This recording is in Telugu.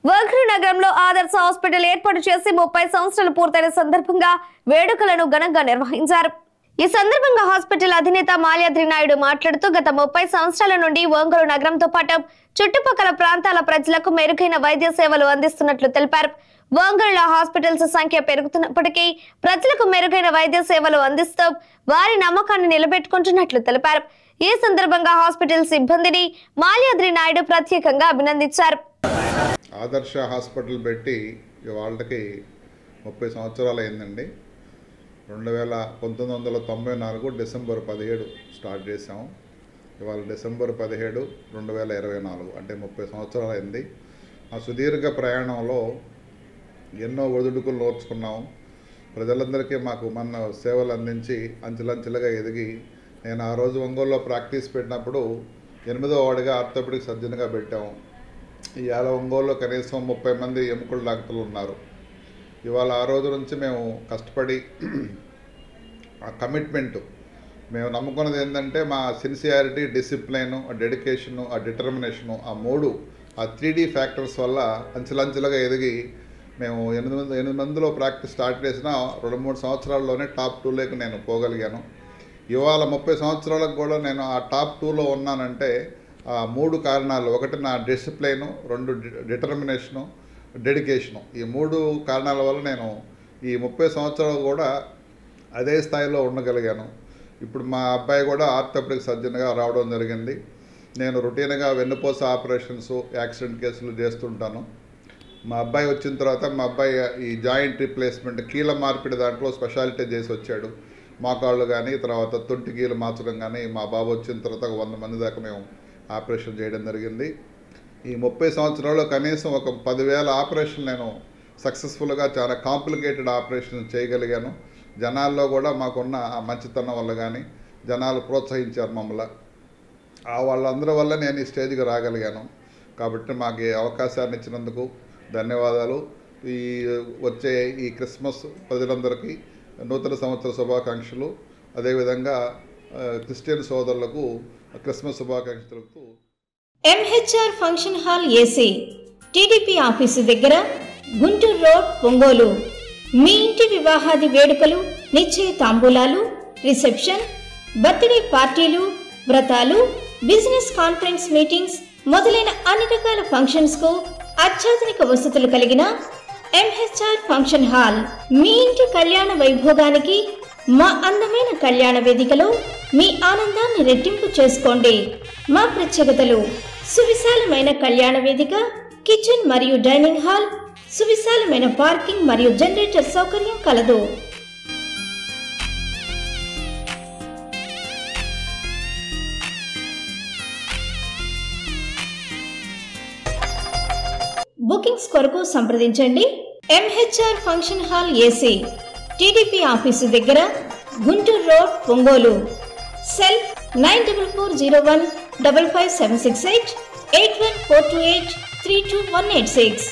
వల్గర్ నగరంలో ఆదర్శ హాస్పిటల్ ఏర్పాటు చేసి 30 సంవత్సరాలు పూర్తయిన సందర్భంగా వేడుకలను ఘనంగా నిర్వహించారు. ఈ సందర్భంగా హాస్పిటల్ అధినేత మాల్యాద్రి నాయుడు మాట్లాడుతూ గత 30 సంవత్సరాల నుండి వల్గర్ నగరంతో పాటు చుట్టుపక్కల ప్రాంతాల ప్రజలకు మెరుగైన వైద్య సేవలు అందిస్తున్నట్లు తెలిపారు. వల్గర్లో హాస్పిటల్స్ సంఖ్య పెరుగుతున్నప్పటికీ ప్రజలకు మెరుగైన వైద్య సేవలు అందిస్తూ వారి నమ్మకాన్ని నిలబెట్టుకుంటున్నట్లు తెలిపారు. ఈ సందర్భంగా హాస్పిటల్ సిబ్బందిని మాల్యాద్రి నాయుడు ప్రత్యేకంగా అభినందించారు. ఆదర్శ హాస్పిటల్ పెట్టి వాళ్ళకి 30 సంవత్సరాలు అయిందండి. 1994 డిసెంబర్ 17 స్టార్ట్ చేసాము. ఇవాళ డిసెంబర్ 17, 2024 అంటే 30 సంవత్సరాలు అయింది. ఆ సుదీర్ఘ ప్రయాణంలో ఎన్నో ఒడిదుడుకులు నోర్చుకున్నాము. ప్రజలందరికీ మాకు మన సేవలు అందించి అంచెలంచెలుగా ఎదిగి నేను ఆ రోజు ఒంగోలులో ప్రాక్టీస్ పెట్టినప్పుడు 8వ వార్డుగా ఆర్థోపెడిక్ సర్జన్గా పెట్టాము. ఇవాళ ఒంగోలులో కనీసం 30 మంది ఎముకల డాక్టర్లు ఉన్నారు. ఇవాళ ఆ రోజు నుంచి మేము కష్టపడి ఆ కమిట్మెంటు మేము నమ్ముకున్నది ఏంటంటే మా సిన్సియారిటీ, డిసిప్లైను, ఆ డెడికేషను, ఆ డిటర్మినేషను, ఆ 3D ఫ్యాక్టర్స్ వల్ల అంచెలంచెలుగా ఎదిగి మేము 8 మందిలో ప్రాక్టీస్ స్టార్ట్ చేసిన 2-3 సంవత్సరాల్లోనే టాప్ 2లోకి నేను పోగలిగాను. ఇవాళ 30 సంవత్సరాలకు కూడా నేను ఆ టాప్ 2లో ఉన్నానంటే 3 కారణాలు. ఒకటి నా డిసిప్లైను, 2 డిటర్మినేషను, డెడికేషను. ఈ 3 కారణాల వల్ల నేను ఈ 30 సంవత్సరాలు కూడా అదే స్థాయిలో ఉండగలిగాను. ఇప్పుడు మా అబ్బాయి కూడా ఆర్థోపెడిక్ సర్జన్గా రావడం జరిగింది. నేను రొటీన్గా వెన్నుపూస ఆపరేషన్స్, యాక్సిడెంట్ కేసులు చేస్తుంటాను. మా అబ్బాయి వచ్చిన తర్వాత మా అబ్బాయి ఈ జాయింట్ రీప్లేస్మెంట్, కీళ్ళ మార్పిడి దాంట్లో స్పెషాలిటీ చేసి వచ్చాడు. మోకాళ్ళు కానీ, తర్వాత తొంటి కీలు మార్చడం కానీ మా బాబు వచ్చిన తర్వాత 100 మంది దాకా మేము ఆపరేషన్ చేయడం జరిగింది. ఈ 30 సంవత్సరాల్లో కనీసం ఒక 10,000 ఆపరేషన్ నేను సక్సెస్ఫుల్గా చాలా కాంప్లికేటెడ్ ఆపరేషన్ చేయగలిగాను. జనాల్లో కూడా మాకున్న మంచితనం వల్ల కానీ జనాలు ప్రోత్సహించారు మమ్మల్ని. వాళ్ళందరి వల్ల నేను ఈ స్టేజ్కి రాగలిగాను. కాబట్టి మాకు ఈ అవకాశాన్ని ఇచ్చినందుకు ధన్యవాదాలు. వచ్చే ఈ క్రిస్మస్ ప్రజలందరికీ నూతన సంవత్సర శుభాకాంక్షలు. అదేవిధంగా క్రిస్టియన్ సోదరులకు క్రిస్మస్ శుభాకాంక్షలు. MHR function hall AC, TDP office దగ్గర, గుంటూరు రోడ్, ఒంగోలు. మీ ఇంటి వివాహాది వేడుకలు, నిశ్చయ తాంబూలాలు, రిసెప్షన్, బర్త్డే పార్టీలు, వ్రతాలు, బిజినెస్ కాన్ఫరెన్స్ మీటింగ్స్ మొదలైన అన్ని రకాల ఫంక్షన్స్ కు అత్యాధునిక వసతులు కలిగిన ఎంహెచ్ఆర్ ఫంక్షన్ హాల్ మీ ఇంటి కళ్యాణ వైభోగానికి మా అందమైన కళ్యాణ వేదికలో మీ ఆనందాన్ని రెట్టింపు చేసుకోండి. మా ప్రత్యేకతలు: సువిశాలమైన కళ్యాణ వేదిక, కిచెన్ మరియు డైనింగ్ హాల్, సువిశాలమైన పార్కింగ్ మరియు జనరేటర్ సౌకర్యం కలదు. బుకింగ్స్ కొరకు సంప్రదించండి. MHR function hall AC, TDP office దగ్గర, గుంటూరు రోడ్, ఒంగోలు. సెల్ 9440155768 81428 32186.